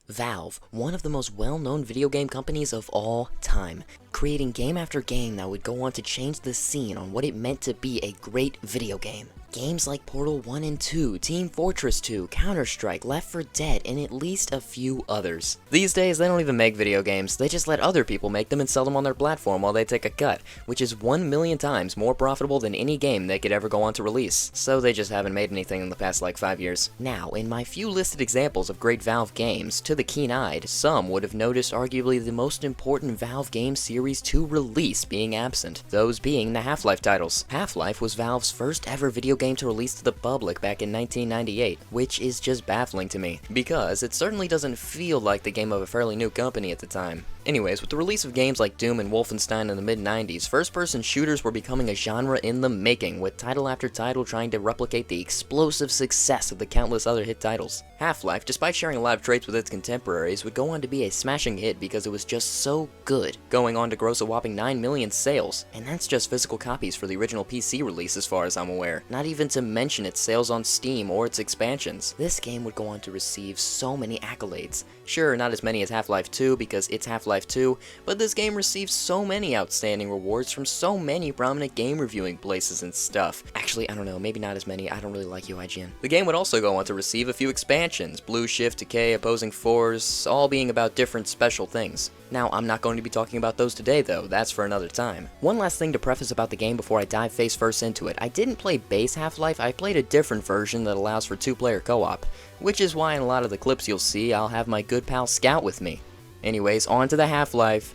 Valve, one of the most well-known video game companies of all time, creating game after game that would go on to change the scene on what it meant to be a great video game. Games like Portal 1 and 2, Team Fortress 2, Counter-Strike, Left 4 Dead, and at least a few others. These days, they don't even make video games, they just let other people make them and sell them on their platform while they take a cut, which is 1,000,000 times more profitable than any game they could ever go on to release. So they just haven't made anything in the past like 5 years. Now, in my few listed examples of great Valve games, to the keen-eyed, some would have noticed arguably the most important Valve game series to release being absent, those being the Half-Life titles. Half-Life was Valve's first ever video game to release to the public back in 1998, which is just baffling to me, because it certainly doesn't feel like the game of a fairly new company at the time. Anyways, with the release of games like Doom and Wolfenstein in the mid-90s, first-person shooters were becoming a genre in the making, with title after title trying to replicate the explosive success of the countless other hit titles. Half-Life, despite sharing a lot of traits with its contemporaries, would go on to be a smashing hit because it was just so good, going on to gross a whopping 9 million sales, and that's just physical copies for the original PC release as far as I'm aware, not even to mention its sales on Steam or its expansions. This game would go on to receive so many accolades. Sure, not as many as Half-Life 2 because it's Half-Life 2, but this game received so many outstanding rewards from so many prominent game reviewing places and stuff. Actually, I don't know, maybe not as many, I don't really like you, IGN. The game would also go on to receive a few expansions, Blue Shift, Decay, Opposing Force, all being about different special things. Now, I'm not going to be talking about those today though, that's for another time. One last thing to preface about the game before I dive face first into it. I didn't play base Half-Life, I played a different version that allows for 2-player co-op, which is why in a lot of the clips you'll see, I'll have my good pal Scout with me. Anyways, on to the Half-Life.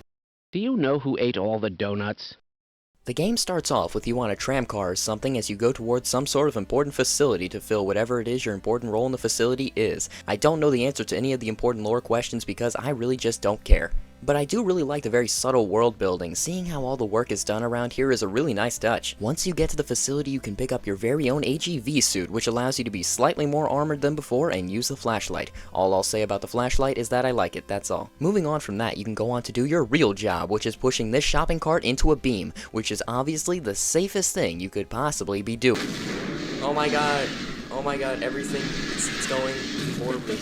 Do you know who ate all the donuts? The game starts off with you on a tram car or something as you go towards some sort of important facility to fill whatever it is your important role in the facility is. I don't know the answer to any of the important lore questions because I really just don't care. But I do really like the very subtle world building. Seeing how all the work is done around here is a really nice touch. Once you get to the facility, you can pick up your very own AGV suit, which allows you to be slightly more armored than before and use the flashlight. All I'll say about the flashlight is that I like it, that's all. Moving on from that, you can go on to do your real job, which is pushing this shopping cart into a beam, which is obviously the safest thing you could possibly be doing. Oh my god, everything is going horribly.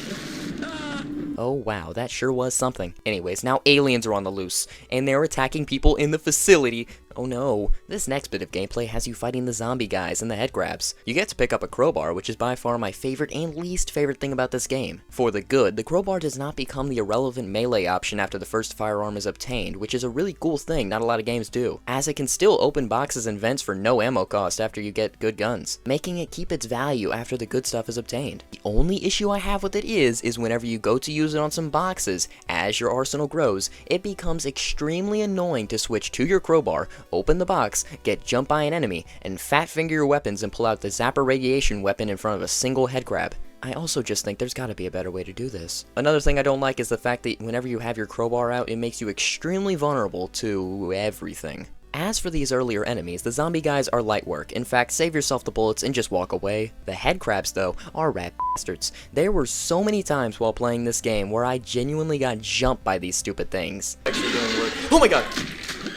Oh wow, that sure was something. Anyways, now aliens are on the loose, and they're attacking people in the facility. Oh no, this next bit of gameplay has you fighting the zombie guys and the head grabs. You get to pick up a crowbar, which is by far my favorite and least favorite thing about this game. For the good, the crowbar does not become the irrelevant melee option after the first firearm is obtained, which is a really cool thing not a lot of games do, as it can still open boxes and vents for no ammo cost after you get good guns, making it keep its value after the good stuff is obtained. The only issue I have with it is whenever you go to use it on some boxes, as your arsenal grows, it becomes extremely annoying to switch to your crowbar, open the box, get jumped by an enemy, and fat finger your weapons and pull out the zapper radiation weapon in front of a single head grab. I also just think there's gotta be a better way to do this. Another thing I don't like is the fact that whenever you have your crowbar out, it makes you extremely vulnerable to everything. As for these earlier enemies, the zombie guys are light work. In fact, save yourself the bullets and just walk away. The head crabs, though, are rat bastards. There were so many times while playing this game where I genuinely got jumped by these stupid things. Actually doing work. Oh my god!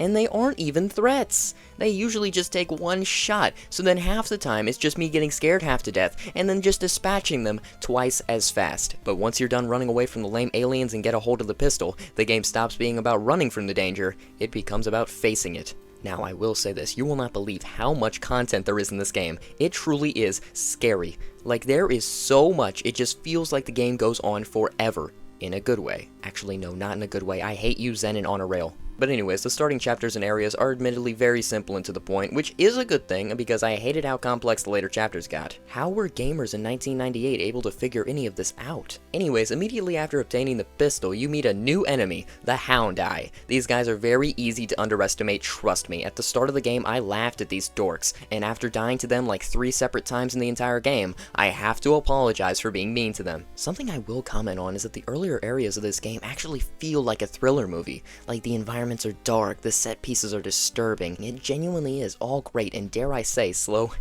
And they aren't even threats. They usually just take one shot, so then half the time it's just me getting scared half to death, and then just dispatching them twice as fast. But once you're done running away from the lame aliens and get a hold of the pistol, the game stops being about running from the danger, it becomes about facing it. Now, I will say this, you will not believe how much content there is in this game. It truly is scary. Like, there is so much, it just feels like the game goes on forever. In a good way. Actually, no, not in a good way. I hate you, Zen and on a rail. But anyways, the starting chapters and areas are admittedly very simple and to the point, which is a good thing because I hated how complex the later chapters got. How were gamers in 1998 able to figure any of this out? Anyways, immediately after obtaining the pistol, you meet a new enemy, the Hound Eye. These guys are very easy to underestimate, trust me. At the start of the game, I laughed at these dorks, and after dying to them like 3 separate times in the entire game, I have to apologize for being mean to them. Something I will comment on is that the earlier areas of this game actually feel like a thriller movie. Like, the environments are dark, the set pieces are disturbing. It genuinely is all great and, dare I say, slow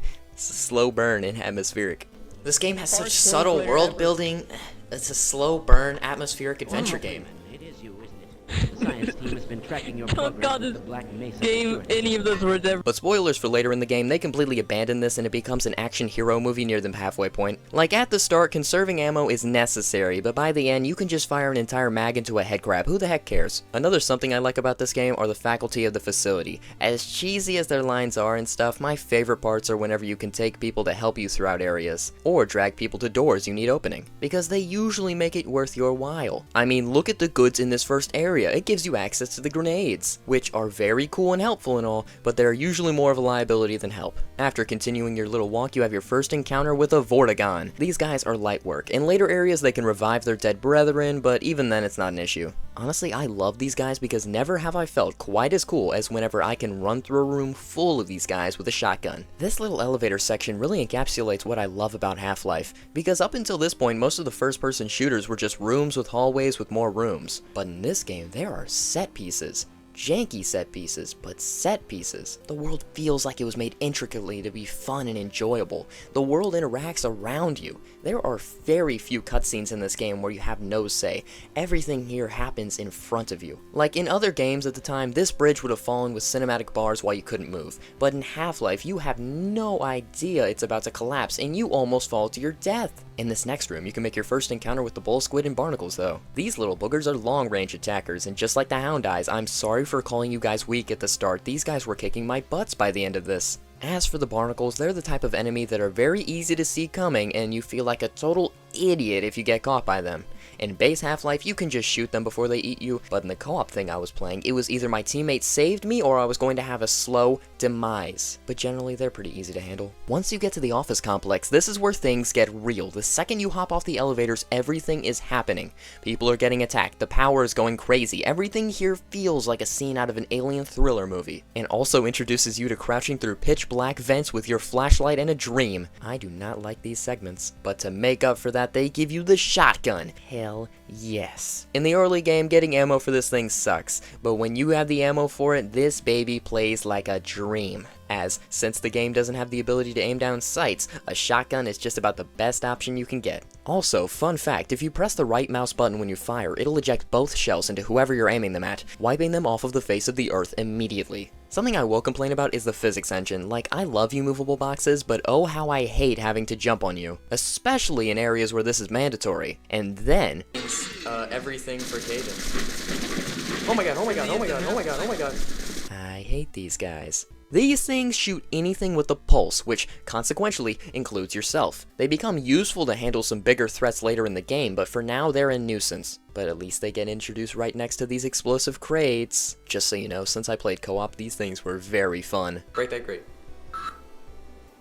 burn and atmospheric. This game has such subtle world building. It's a slow burn atmospheric adventure game. It is you, isn't it? The science team team has been tracking your Don't progress call with this the Black Mesa game security. any of those words ever. But spoilers for later in the game, they completely abandon this and it becomes an action hero movie near the halfway point. Like at the start, conserving ammo is necessary, but by the end, you can just fire an entire mag into a head crab. Who the heck cares? Another something I like about this game are the faculty of the facility. As cheesy as their lines are and stuff, my favorite parts are whenever you can take people to help you throughout areas, or drag people to doors you need opening, because they usually make it worth your while. I mean, look at the goods in this first area. It gives you access to the grenades, which are very cool and helpful and all, but they're usually more of a liability than help. After continuing your little walk, you have your first encounter with a Vortigaunt. These guys are light work. In later areas, they can revive their dead brethren, but even then, it's not an issue. Honestly, I love these guys because never have I felt quite as cool as whenever I can run through a room full of these guys with a shotgun. This little elevator section really encapsulates what I love about Half-Life, because up until this point, most of the first-person shooters were just rooms with hallways with more rooms. But in this game, there are set pieces. Janky set pieces, but set pieces. The world feels like it was made intricately to be fun and enjoyable. The world interacts around you. There are very few cutscenes in this game where you have no say. Everything here happens in front of you. Like in other games at the time, this bridge would have fallen with cinematic bars while you couldn't move. But in Half-Life, you have no idea it's about to collapse and you almost fall to your death. In this next room, you can make your first encounter with the bull squid and barnacles though. These little boogers are long-range attackers, and just like the hound eyes, I'm sorry for calling you guys weak at the start. These guys were kicking my butts by the end of this. As for the barnacles, they're the type of enemy that are very easy to see coming, and you feel like a total idiot if you get caught by them. In base Half-Life, you can just shoot them before they eat you, but in the co-op thing I was playing, it was either my teammate saved me or I was going to have a slow demise. But generally, they're pretty easy to handle. Once you get to the office complex, this is where things get real. The second you hop off the elevators, everything is happening. People are getting attacked, the power is going crazy, everything here feels like a scene out of an alien thriller movie. And also introduces you to crouching through pitch black vents with your flashlight and a dream. I do not like these segments, but to make up for that, they give you the shotgun. Hell yes. In the early game, getting ammo for this thing sucks, but when you have the ammo for it, this baby plays like a dream. As, since the game doesn't have the ability to aim down sights, a shotgun is just about the best option you can get. Also, fun fact, if you press the right mouse button when you fire, it'll eject both shells into whoever you're aiming them at, wiping them off of the face of the earth immediately. Something I will complain about is the physics engine. Like, I love you movable boxes, but oh how I hate having to jump on you. Especially in areas where this is mandatory. And then... everything for Caden. Oh my god, oh my god, oh my god, oh my god, oh my god. I hate these guys. These things shoot anything with a pulse, which consequentially includes yourself. They become useful to handle some bigger threats later in the game, but for now they're a nuisance. But at least they get introduced right next to these explosive crates. Just so you know, since I played co-op, these things were very fun. Great.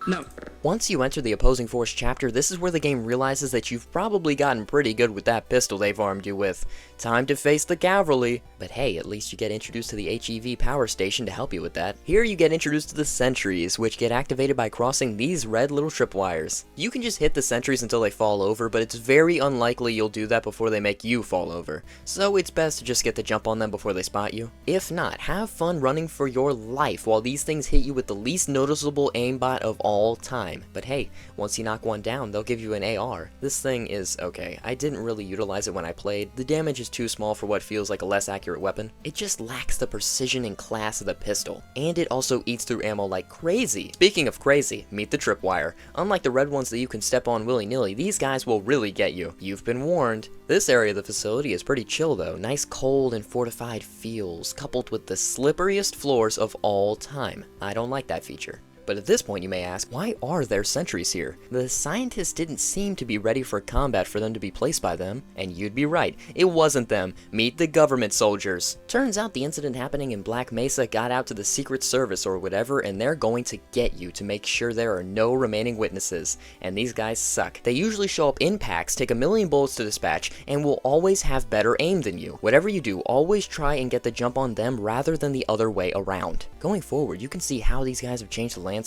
No. Once you enter the opposing force chapter, this is where the game realizes that you've probably gotten pretty good with that pistol they've armed you with. Time to face the cavalry. But hey, at least you get introduced to the HEV power station to help you with that. Here you get introduced to the sentries, which get activated by crossing these red little tripwires. You can just hit the sentries until they fall over, but it's very unlikely you'll do that before they make you fall over. So it's best to just get the jump on them before they spot you. If not, have fun running for your life while these things hit you with the least noticeable aimbot of all time. But hey, once you knock one down, they'll give you an AR. This thing is okay. I didn't really utilize it when I played. The damage is too small for what feels like a less accurate weapon. It just lacks the precision and class of the pistol. And it also eats through ammo like crazy. Speaking of crazy, meet the tripwire. Unlike the red ones that you can step on willy-nilly, these guys will really get you. You've been warned. This area of the facility is pretty chill though. Nice cold and fortified feels, coupled with the slipperiest floors of all time. I don't like that feature. But at this point you may ask, why are there sentries here? The scientists didn't seem to be ready for combat for them to be placed by them, and you'd be right, it wasn't them. Meet the government soldiers. Turns out the incident happening in Black Mesa got out to the Secret Service or whatever, and they're going to get you to make sure there are no remaining witnesses. And these guys suck. They usually show up in packs, take a million bullets to dispatch, and will always have better aim than you. Whatever you do, always try and get the jump on them rather than the other way around. Going forward, you can see how these guys have changed the landscape.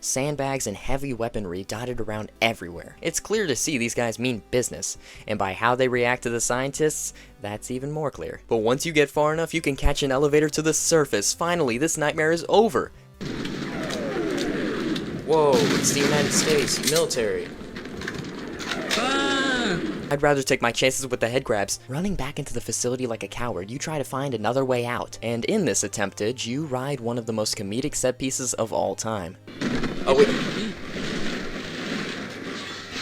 Sandbags and heavy weaponry dotted around everywhere. It's clear to see these guys mean business, and by how they react to the scientists, that's even more clear. But once you get far enough, you can catch an elevator to the surface. Finally, this nightmare is over. Whoa, it's the United States military. I'd rather take my chances with the head grabs. Running back into the facility like a coward, you try to find another way out. And in this attempted, you ride one of the most comedic set pieces of all time. Oh, wait.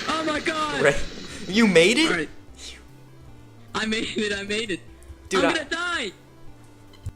Oh my god! Right. You made it? Right. I made it. Dude, I'm gonna die!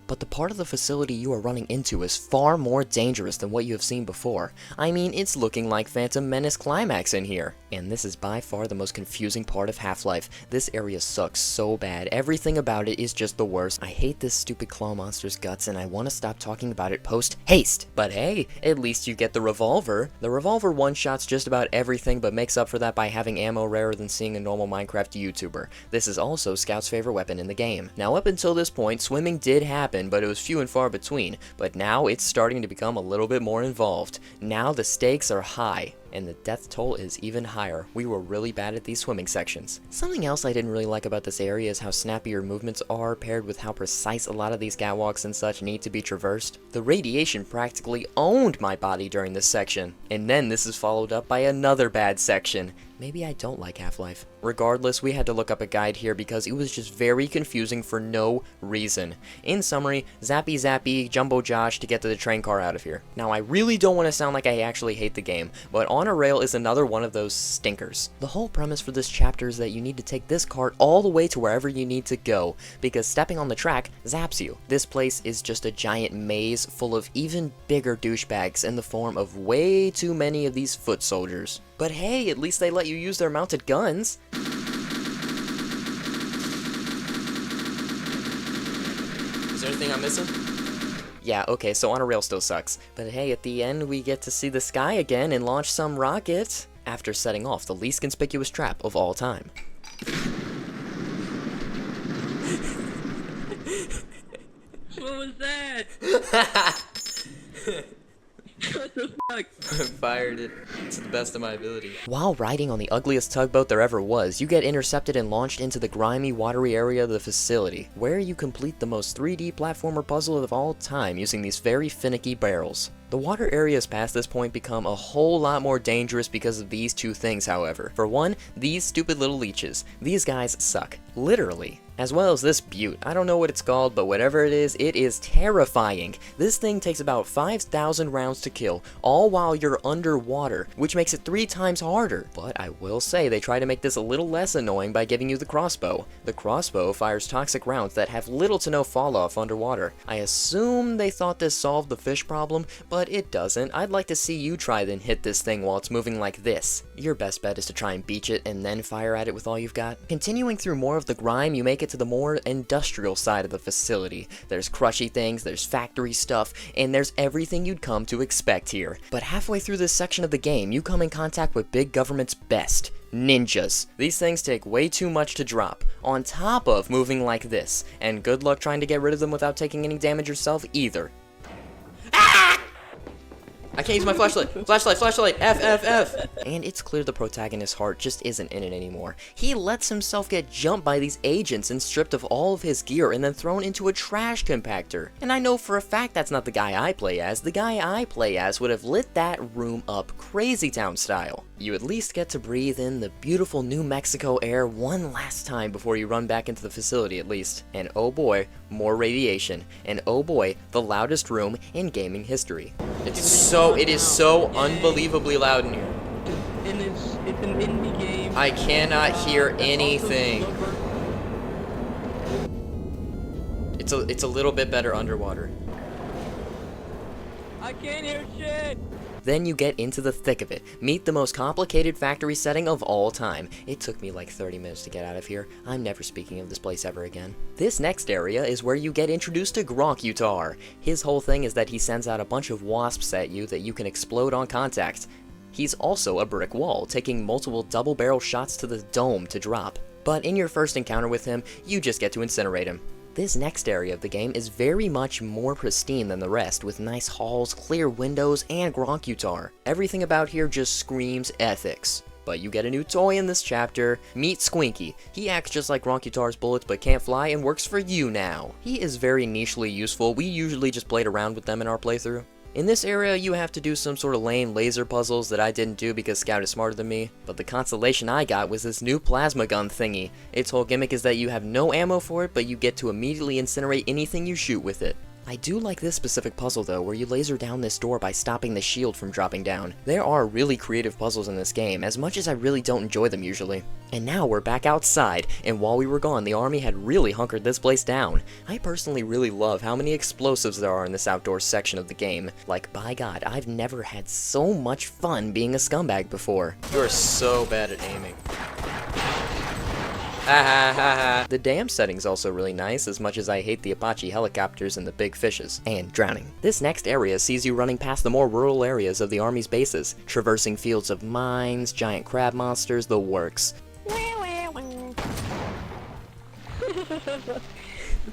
But the part of the facility you are running into is far more dangerous than what you have seen before. I mean, it's looking like Phantom Menace Climax in here. And this is by far the most confusing part of Half-Life. This area sucks so bad. Everything about it is just the worst. I hate this stupid claw monster's guts and I want to stop talking about it post-haste. But hey, at least you get the revolver. The revolver one-shots just about everything but makes up for that by having ammo rarer than seeing a normal Minecraft YouTuber. This is also Scout's favorite weapon in the game. Now up until this point, swimming did happen, but it was few and far between, but now it's starting to become a little bit more involved. Now the stakes are high, and the death toll is even higher. We were really bad at these swimming sections. Something else I didn't really like about this area is how snappy your movements are, paired with how precise a lot of these catwalks and such need to be traversed. The radiation practically owned my body during this section, and then this is followed up by another bad section. Maybe I don't like Half-Life. Regardless, we had to look up a guide here because it was just very confusing for no reason. In summary, zappy zappy, jumbo josh to get to the train car out of here. Now I really don't want to sound like I actually hate the game, but On a Rail is another one of those stinkers. The whole premise for this chapter is that you need to take this cart all the way to wherever you need to go, because stepping on the track zaps you. This place is just a giant maze full of even bigger douchebags in the form of way too many of these foot soldiers. But hey, at least they let you use their mounted guns. Is there anything I'm missing? Yeah, okay, so On a Rail still sucks. But hey, at the end we get to see the sky again and launch some rockets after setting off the least conspicuous trap of all time. What was that? What the fuck? Fired it to the best of my ability. While riding on the ugliest tugboat there ever was, you get intercepted and launched into the grimy, watery area of the facility, where you complete the most 3D platformer puzzle of all time using these very finicky barrels. The water areas past this point become a whole lot more dangerous because of these two things, however. For one, these stupid little leeches. These guys suck. Literally. As well as this butte. I don't know what it's called, but whatever it is terrifying. This thing takes about 5,000 rounds to kill, all while you're underwater, which makes it 3 times harder. But I will say they try to make this a little less annoying by giving you the crossbow. The crossbow fires toxic rounds that have little to no fall off underwater. I assume they thought this solved the fish problem, but it doesn't. I'd like to see you try then hit this thing while it's moving like this. Your best bet is to try and beach it and then fire at it with all you've got. Continuing through more of the grime, you make it to the more industrial side of the facility. There's crushy things, there's factory stuff, and there's everything you'd come to expect here. But halfway through this section of the game, you come in contact with big government's best. Ninjas. These things take way too much to drop, on top of moving like this, and good luck trying to get rid of them without taking any damage yourself either. I can't use my flashlight. Flashlight. F. And it's clear the protagonist's heart just isn't in it anymore. He lets himself get jumped by these agents and stripped of all of his gear and then thrown into a trash compactor. And I know for a fact that's not the guy I play as. The guy I play as would have lit that room up Crazy Town style. You at least get to breathe in the beautiful New Mexico air one last time before you run back into the facility at least. And oh boy, more radiation. And oh boy, the loudest room in gaming history. It is so unbelievably loud in here. And it's an indie game. I cannot hear anything. It's a little bit better underwater. I can't hear shit. Then you get into the thick of it. Meet the most complicated factory setting of all time. It took me like 30 minutes to get out of here. I'm never speaking of this place ever again. This next area is where you get introduced to Gronkutar. His whole thing is that he sends out a bunch of wasps at you that you can explode on contact. He's also a brick wall, taking multiple double-barrel shots to the dome to drop. But in your first encounter with him, you just get to incinerate him. This next area of the game is very much more pristine than the rest, with nice halls, clear windows, and Gronkutar. Everything about here just screams ethics. But you get a new toy in this chapter. Meet Squinky. He acts just like Gronkutar's bullets but can't fly and works for you now. He is very nichely useful. We usually just played around with them in our playthrough. In this area, you have to do some sort of lame laser puzzles that I didn't do because Scout is smarter than me, but the consolation I got was this new plasma gun thingy. Its whole gimmick is that you have no ammo for it, but you get to immediately incinerate anything you shoot with it. I do like this specific puzzle though, where you laser down this door by stopping the shield from dropping down. There are really creative puzzles in this game, as much as I really don't enjoy them usually. And now we're back outside, and while we were gone, the army had really hunkered this place down. I personally really love how many explosives there are in this outdoor section of the game. Like, by God, I've never had so much fun being a scumbag before. You're so bad at aiming. The dam setting's also really nice, as much as I hate the Apache helicopters and the big fishes. And drowning. This next area sees you running past the more rural areas of the army's bases, traversing fields of mines, giant crab monsters, the works.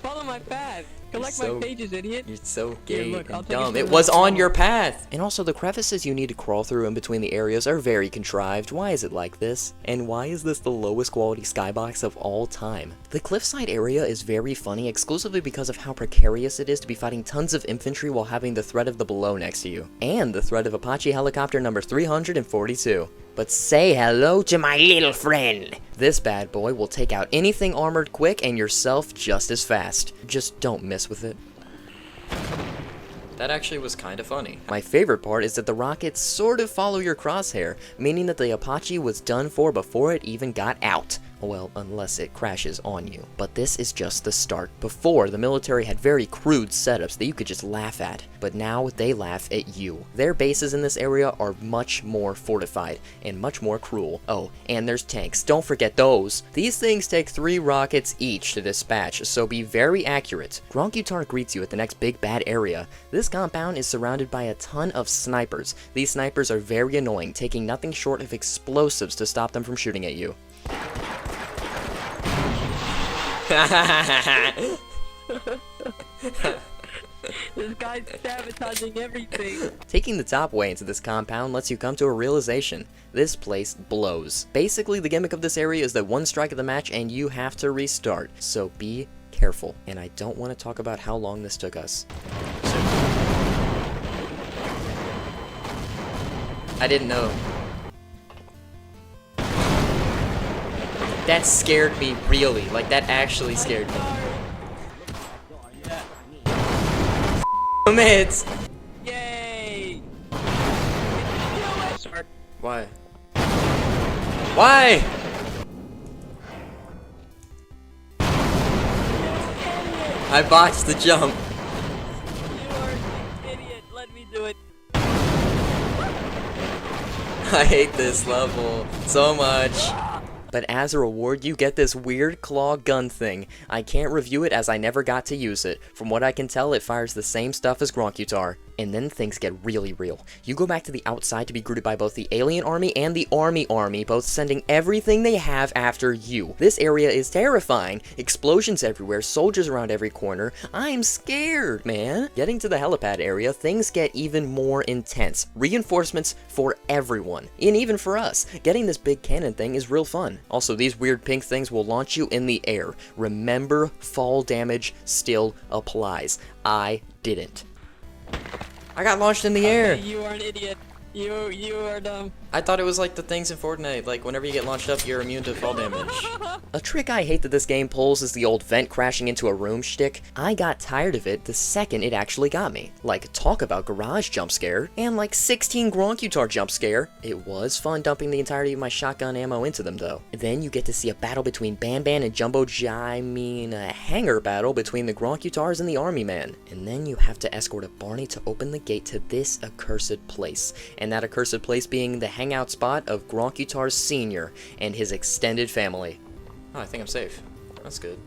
Follow my path. Collect my pages, idiot. You're so gay Here, look, and I'll take dumb. you It to was the on tunnel. your path! And also, the crevices you need to crawl through in between the areas are very contrived. Why is it like this? And why is this the lowest quality skybox of all time? The cliffside area is very funny exclusively because of how precarious it is to be fighting tons of infantry while having the threat of the below next to you. And the threat of Apache helicopter number 342. But say hello to my little friend! This bad boy will take out anything armored quick and yourself just as fast. Just don't mess with it. That actually was kinda funny. My favorite part is that the rockets sort of follow your crosshair, meaning that the Apache was done for before it even got out. Well, unless it crashes on you. But this is just the start. Before, the military had very crude setups that you could just laugh at. But now, they laugh at you. Their bases in this area are much more fortified, and much more cruel. Oh, and there's tanks. Don't forget those. These things take 3 rockets each to dispatch, so be very accurate. Gronkutar greets you at the next big bad area. This compound is surrounded by a ton of snipers. These snipers are very annoying, taking nothing short of explosives to stop them from shooting at you. This guy's sabotaging everything. Taking the top way into this compound lets you come to a realization. This place blows. Basically, the gimmick of this area is that one strike of the match and you have to restart. So be careful. And I don't want to talk about how long this took us. I didn't know. That scared me really. Like, that actually scared me. Mids! Yay! Why? Why? I botched the jump. You are an idiot. Let me do it. I hate this level so much. But as a reward, you get this weird claw gun thing. I can't review it as I never got to use it. From what I can tell, it fires the same stuff as Gronkutar. And then things get really real. You go back to the outside to be greeted by both the alien army and the army, both sending everything they have after you. This area is terrifying. Explosions everywhere, soldiers around every corner. I'm scared, man. Getting to the helipad area, things get even more intense. Reinforcements for everyone, and even for us. Getting this big cannon thing is real fun. Also, these weird pink things will launch you in the air. Remember, fall damage still applies. I didn't. I got launched in the air. You are an idiot. You are dumb. I thought it was like the things in Fortnite, like whenever you get launched up, you're immune to fall damage. A trick I hate that this game pulls is the old vent crashing into a room shtick. I got tired of it the second it actually got me. Like, talk about garage jump scare, and like 16 Gronkutar jump scare. It was fun dumping the entirety of my shotgun ammo into them though. Then you get to see a battle between Ban and Jumbo a hangar battle between the Gronkutars and the Army Man. And then you have to escort a Barney to open the gate to this accursed place. And that accursed place being the hangout spot of Gronkutar Sr. and his extended family. Oh, I think I'm safe. That's good.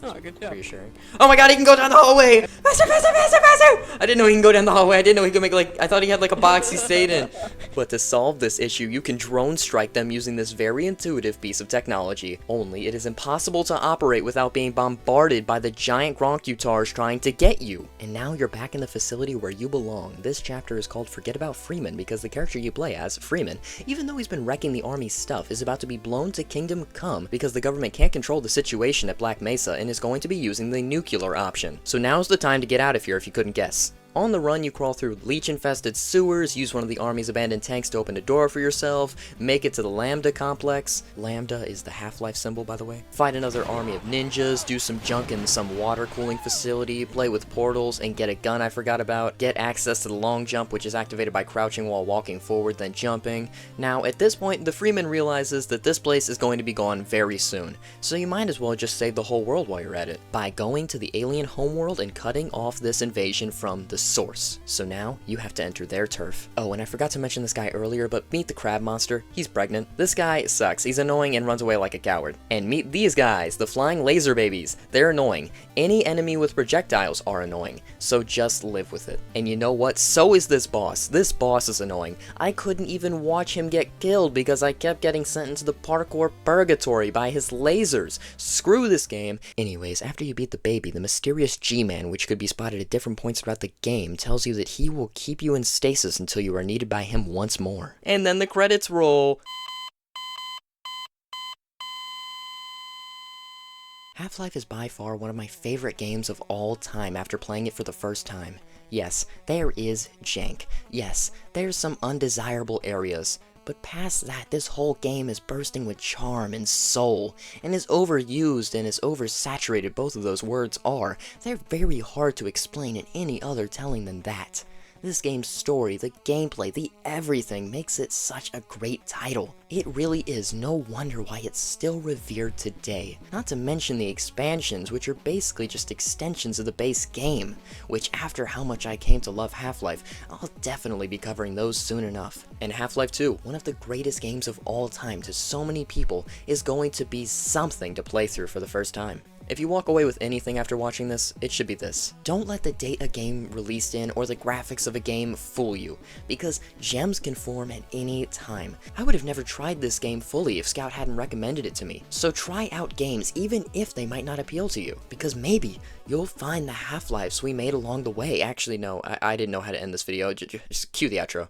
Oh, good job. Reassuring. Oh my god, he can go down the hallway! Faster, faster, faster, faster! I didn't know he can go down the hallway. I didn't know he could make like, I thought he had like a box he stayed in. But to solve this issue, you can drone strike them using this very intuitive piece of technology. Only it is impossible to operate without being bombarded by the giant Gronkutars trying to get you. And now you're back in the facility where you belong. This chapter is called Forget About Freeman because the character you play as, Freeman, even though he's been wrecking the army's stuff, is about to be blown to Kingdom Come because the government can't control the situation at Black Mesa and is going to be using the nuclear option. So now's the time to get out of here if you couldn't guess. On the run, you crawl through leech-infested sewers, use one of the army's abandoned tanks to open a door for yourself, make it to the Lambda complex. Lambda is the Half-Life symbol, by the way. Fight another army of ninjas, do some junk in some water cooling facility, play with portals, and get a gun I forgot about. Get access to the long jump, which is activated by crouching while walking forward, then jumping. Now, at this point, the Freeman realizes that this place is going to be gone very soon, so you might as well just save the whole world while you're at it, by going to the alien homeworld and cutting off this invasion from the source. So now, you have to enter their turf. Oh, and I forgot to mention this guy earlier, but meet the crab monster. He's pregnant. This guy sucks. He's annoying and runs away like a coward. And meet these guys, the flying laser babies. They're annoying. Any enemy with projectiles are annoying, so just live with it. And you know what? So is this boss. This boss is annoying. I couldn't even watch him get killed because I kept getting sent into the parkour purgatory by his lasers. Screw this game. Anyways, after you beat the baby, the mysterious G-Man, which could be spotted at different points throughout the game, tells you that he will keep you in stasis until you are needed by him once more. And then the credits roll. Half-Life is by far one of my favorite games of all time after playing it for the first time. Yes, there is jank. Yes, there's some undesirable areas. But past that, this whole game is bursting with charm and soul, and is overused and is oversaturated, both of those words are. They're very hard to explain in any other telling than that. This game's story, the gameplay, the everything makes it such a great title. It really is no wonder why it's still revered today. Not to mention the expansions, which are basically just extensions of the base game, which after how much I came to love Half-Life, I'll definitely be covering those soon enough. And Half-Life 2, one of the greatest games of all time to so many people, is going to be something to play through for the first time. If you walk away with anything after watching this, it should be this. Don't let the date a game released in or the graphics of a game fool you, because gems can form at any time. I would have never tried this game fully if Scout hadn't recommended it to me. So try out games even if they might not appeal to you, because maybe you'll find the Half-Lives we made along the way. Actually, no, I didn't know how to end this video. Just cue the outro.